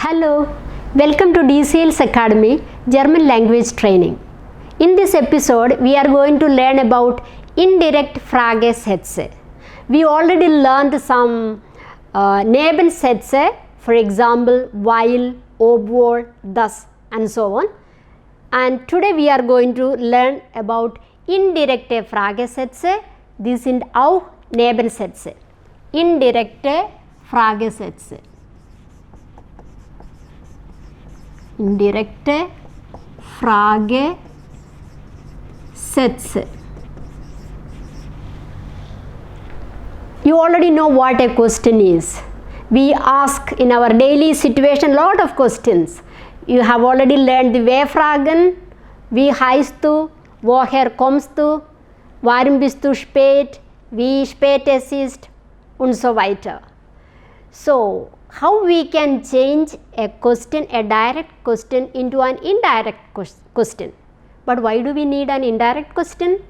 Hello, welcome to DCL's Academy German Language Training. In this episode, we are going to learn about indirect Fragesätze. We already learned some Nebensätze, for example, weil, obwohl, thus, and so on. And today we are going to learn about indirekte Fragesätze. These sind auch Nebensätze. Indirekte Fragesätze. Indirekte Fragesätze. You already know what a question is. We ask in our daily situation lot of questions. You have already learned the Wer-Fragen, wie heißt du, woher kommst du, warum bist du spät, wie spät es ist und so weiter. So, how we can change a question, a direct question into an indirect question. But why do we need an indirect question?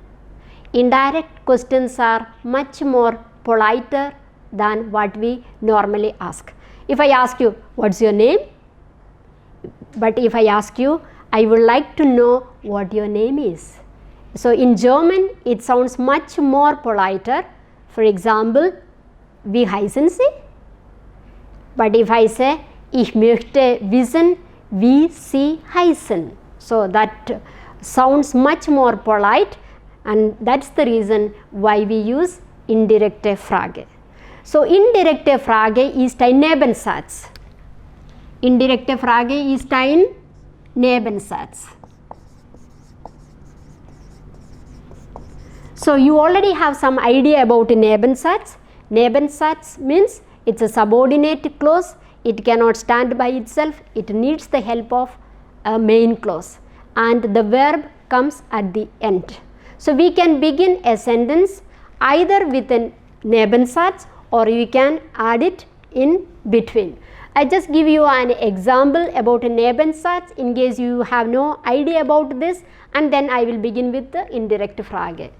Indirect questions are much more politer than what we normally ask. If I ask you, what's your name? But if I ask you, I would like to know what your name is. So in German, it sounds much more politer. For example, wie heißen Sie? But if I say, ich möchte wissen, wie Sie heißen. So that sounds much more polite, and that's the reason why we use indirekte Frage. So indirekte Frage ist ein Nebensatz. Indirekte Frage ist ein Nebensatz. So you already have some idea about a Nebensatz. Nebensatz means it's a subordinate clause. It cannot stand by itself. It needs the help of a main clause, and the verb comes at the end. So we can begin a sentence either with a Nebensatz or you can add it in between. I just give you an example about a Nebensatz in case you have no idea about this, and then I will begin with the indirect Frage.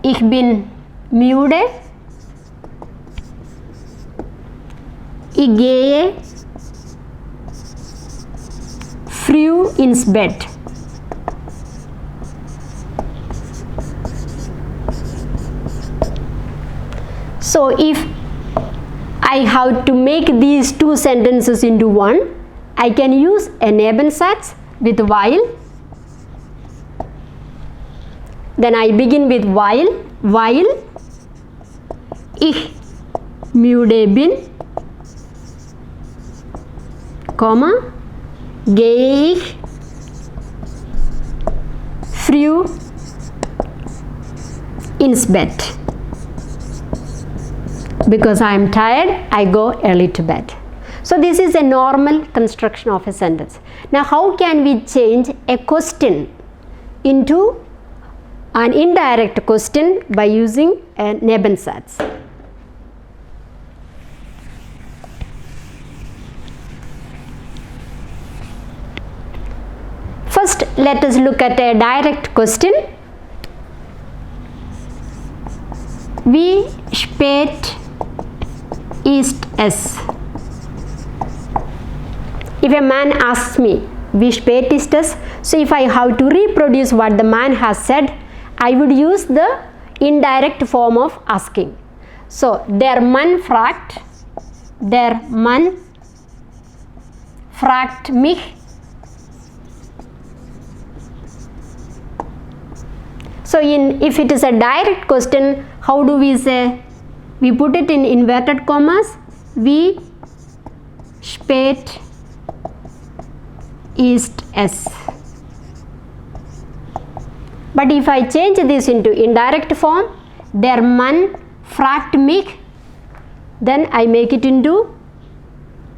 Ich bin müde. Ich gehe früh ins Bett. So if I have to make these two sentences into one, I can use a Nebensatz with weil. Then I begin with weil ich müde bin, Komma, gehe ich früh ins Bett. Because I am tired, I go early to bed. So this is a normal construction of a sentence. Now how can we change a question into an indirect question by using a Nebensatz? First, let us look at a direct question. Wie spät ist es? If a man asks me, wie spät ist es? So if I have to reproduce what the man has said, I would use the indirect form of asking. So, der Mann fragt mich. So, if it is a direct question, how do we say? We put it in inverted commas. Wie spät ist es? But if I change this into indirect form, der Mann fragt mich, then I make it into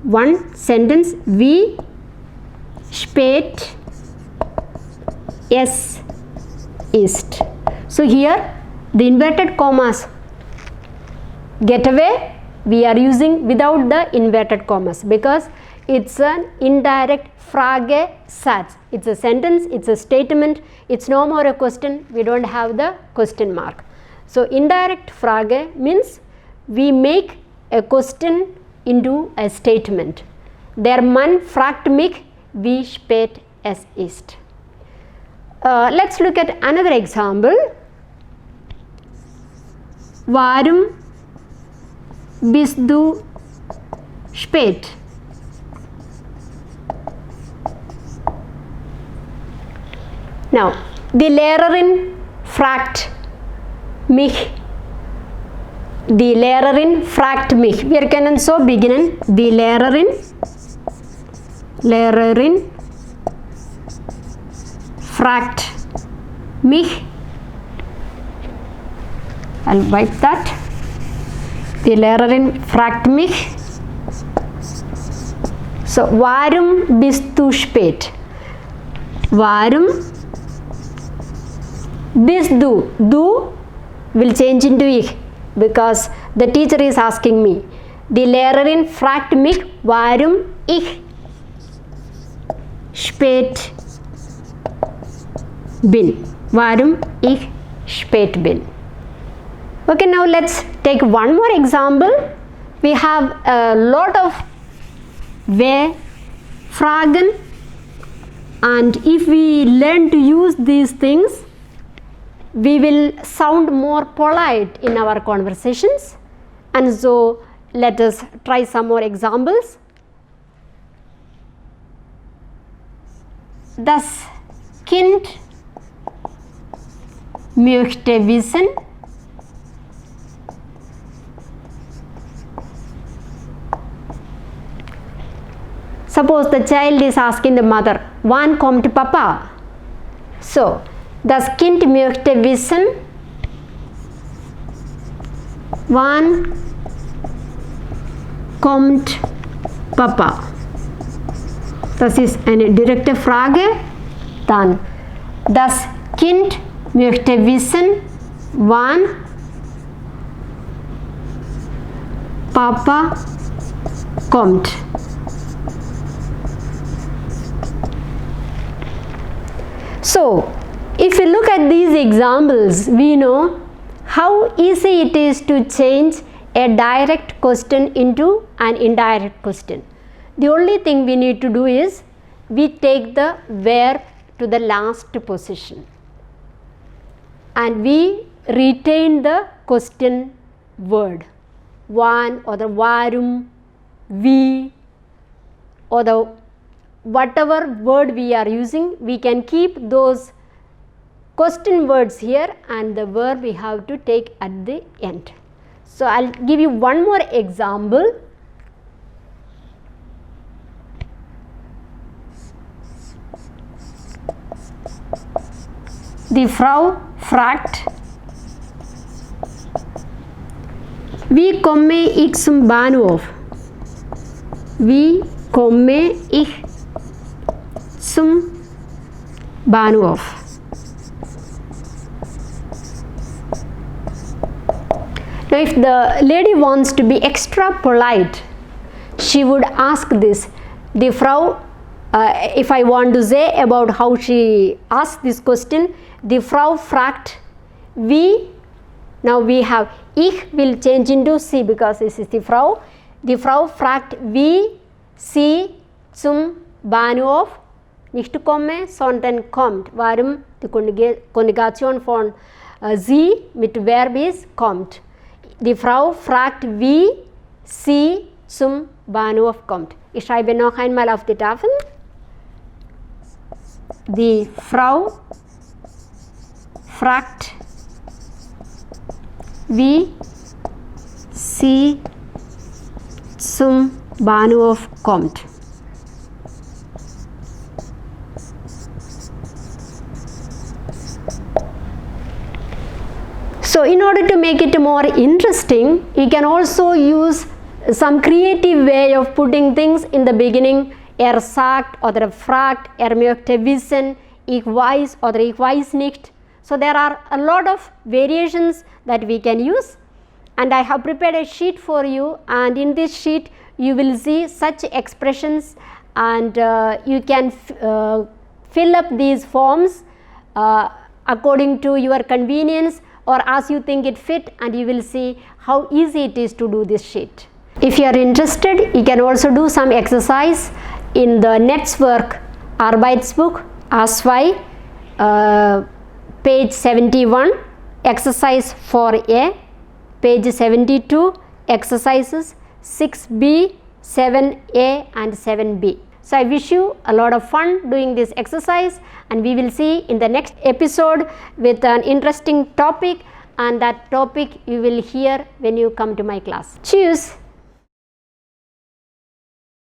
one sentence. Wie spät es ist. So here the inverted commas get away. We are using without the inverted commas because it's an indirect Fragesatz. It's a sentence, it's a statement, it's no more a question, we don't have the question mark. So indirect Frage means we make a question into a statement. Der Mann fragt mich, wie spät es ist. Let's look at another example. Warum bist du spät? Now, die Lehrerin fragt mich. Die Lehrerin fragt mich. Wir können so beginnen. Die Lehrerin fragt mich. I'll wipe that. Die Lehrerin fragt mich. So, warum bist du spät? Warum bist du? Du will change into ich because the teacher is asking me. Die Lehrerin fragt mich, warum ich spät bin. Warum ich spät bin. Okay, now let's take one more example. We have a lot of Fragen, and if we learn to use these things, we will sound more polite in our conversations. And so let us try some more examples. Das Kind möchte wissen, suppose the child is asking the mother, wann kommt Papa? So, das Kind möchte wissen, wann kommt Papa? Das ist eine direkte Frage. Dann, das Kind möchte wissen, wann Papa kommt. So, if you look at these examples, we know how easy it is to change a direct question into an indirect question. The only thing we need to do is we take the verb to the last position and we retain the question word, wann or the warum, wie, or the whatever word we are using, we can keep those question words here and the verb we have to take at the end. So, I will give you one more example. Die Frau fragt, wie komme ich zum Bahnhof? Wie komme ich zum Bahnhof? Now, if the lady wants to be extra polite, she would ask this. Die Frau, if I want to say about how she asked this question, die Frau fragt, wie, now we have ich will change into sie because this is die Frau. Die Frau fragt, wie sie zum Bahnhof nicht komme, sondern kommt. Warum? Die Konjugation von sie mit Verb ist kommt. Die Frau fragt, wie sie zum Bahnhof kommt. Ich schreibe noch einmal auf die Tafel. Die Frau fragt, wie sie zum Bahnhof kommt. So, in order to make it more interesting, you can also use some creative way of putting things in the beginning. Sagt oder fragt, möchte wissen, ich weiß oder ich weiß nicht. So, there are a lot of variations that we can use, and I have prepared a sheet for you, and in this sheet you will see such expressions, and you can fill up these forms according to your convenience, or as you think it fit, and you will see how easy it is to do this sheet. If you are interested, you can also do some exercise in the Netzwerk Arbeitsbuch AS2, page 71, exercise 4a, page 72, exercises 6b, 7a and 7b. So I wish you a lot of fun doing this exercise, and we will see in the next episode with an interesting topic, and that topic you will hear when you come to my class. Cheers!